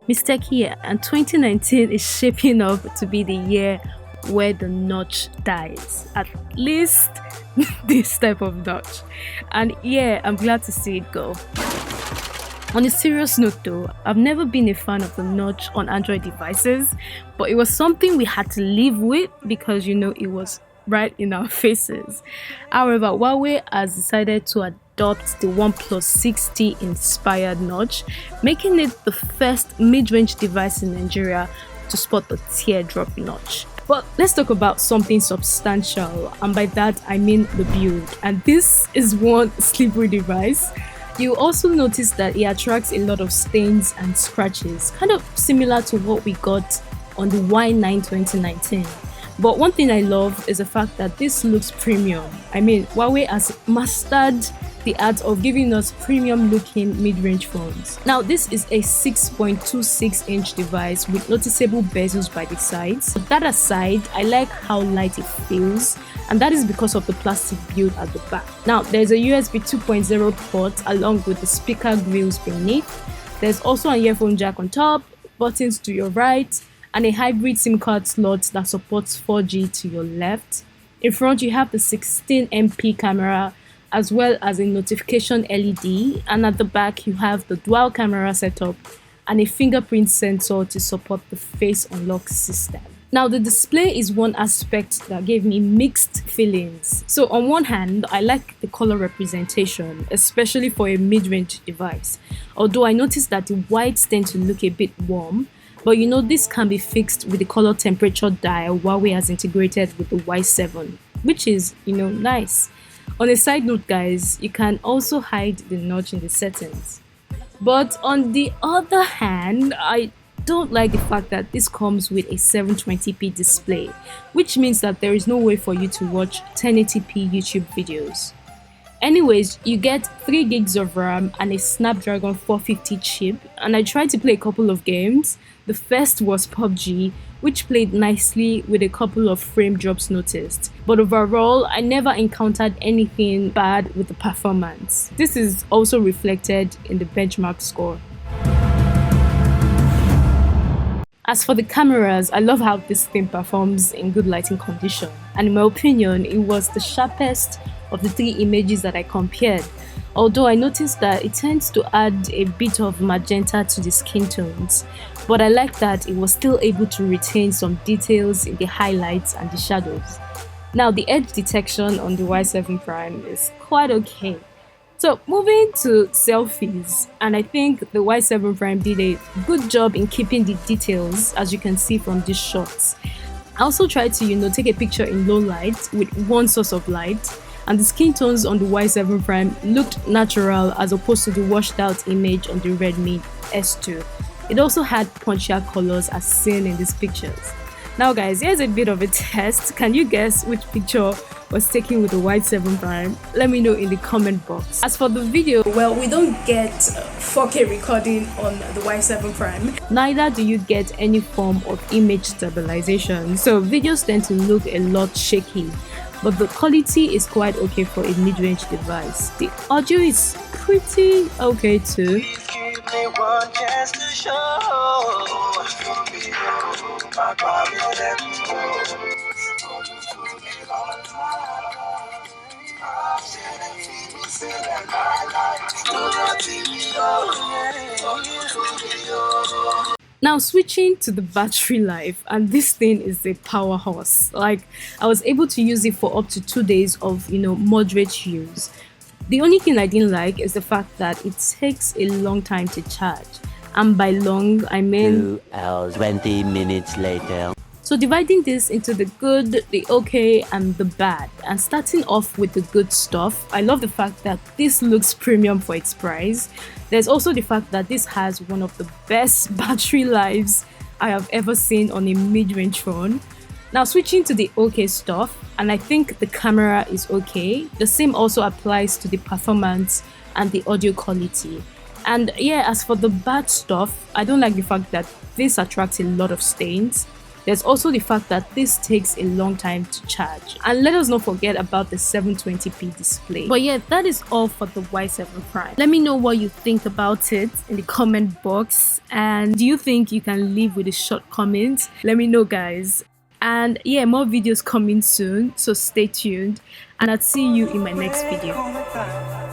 Mistake here, and 2019 is shaping up to be the year where the notch dies. At least this type of notch. And yeah, I'm glad to see it go. On a serious note though, I've never been a fan of the notch on Android devices, but it was something we had to live with because it was right in our faces. However, Huawei has decided to adopt the OnePlus 6T inspired notch, making it the first mid-range device in Nigeria to spot the teardrop notch. But let's talk about something substantial, and by that I mean the build. And this is one slippery device. You also notice that it attracts a lot of stains and scratches, kind of similar to what we got on the Y9 2019. But one thing I love is the fact that this looks premium. I mean, Huawei has mastered the art of giving us premium looking mid-range phones. Now this is a 6.26-inch device with noticeable bezels by the sides. But that aside, I like how light it feels, and that is because of the plastic build at the back. Now there's a USB 2.0 port along with the speaker grills beneath. There's also an earphone jack on top, buttons to your right, and a hybrid SIM card slot that supports 4G to your left. In front you have the 16MP camera as well as a notification LED, and at the back you have the dual camera setup and a fingerprint sensor to support the face unlock system. Now the display is one aspect that gave me mixed feelings. So on one hand, I like the color representation, especially for a mid-range device, although I noticed that the whites tend to look a bit warm. But this can be fixed with the color temperature dial Huawei has integrated with the Y7, which is nice. On a side note guys, you can also hide the notch in the settings. But on the other hand, I don't like the fact that this comes with a 720p display, which means that there is no way for you to watch 1080p YouTube videos. Anyways, you get 3 gigs of RAM and a Snapdragon 450 chip, and I tried to play a couple of games. The first was PUBG, which played nicely with a couple of frame drops noticed. But overall, I never encountered anything bad with the performance. This is also reflected in the benchmark score. As for the cameras, I love how this thing performs in good lighting condition, and in my opinion, it was the sharpest of the 3 images that I compared. Although I noticed that it tends to add a bit of magenta to the skin tones, but I like that it was still able to retain some details in the highlights and the shadows. Now the edge detection on the Y7 Prime is quite okay. So moving to selfies, and I think the Y7 Prime did a good job in keeping the details, as you can see from these shots. I also tried to take a picture in low light with one source of light, and the skin tones on the Y7 Prime looked natural as opposed to the washed out image on the Redmi S2. It also had punchier colors as seen in these pictures. Now guys, here's a bit of a test. Can you guess which picture was taken with the Y7 Prime? Let me know in the comment box. As for the video, well, we don't get 4K recording on the Y7 Prime. Neither do you get any form of image stabilization, so videos tend to look a lot shaky. But the quality is quite okay for a mid-range device. The audio is pretty okay too. Now switching to the battery life, and this thing is a powerhouse. Like, I was able to use it for up to 2 days of moderate use. The only thing I didn't like is the fact that it takes a long time to charge, and by long I mean 2 hours 20 minutes later. So dividing this into the good, the okay, and the bad, and starting off with the good stuff, I love the fact that this looks premium for its price. There's also the fact that this has one of the best battery lives I have ever seen on a mid-range phone. Now switching to the okay stuff, and I think the camera is okay. The same also applies to the performance and the audio quality. And yeah, as for the bad stuff, I don't like the fact that this attracts a lot of stains. There's also the fact that this takes a long time to charge. And let us not forget about the 720p display. But yeah, that is all for the Y7 Prime. Let me know what you think about it in the comment box. And do you think you can live with a short comment? Let me know, guys. And yeah, more videos coming soon, so stay tuned, and I'll see you in my next video.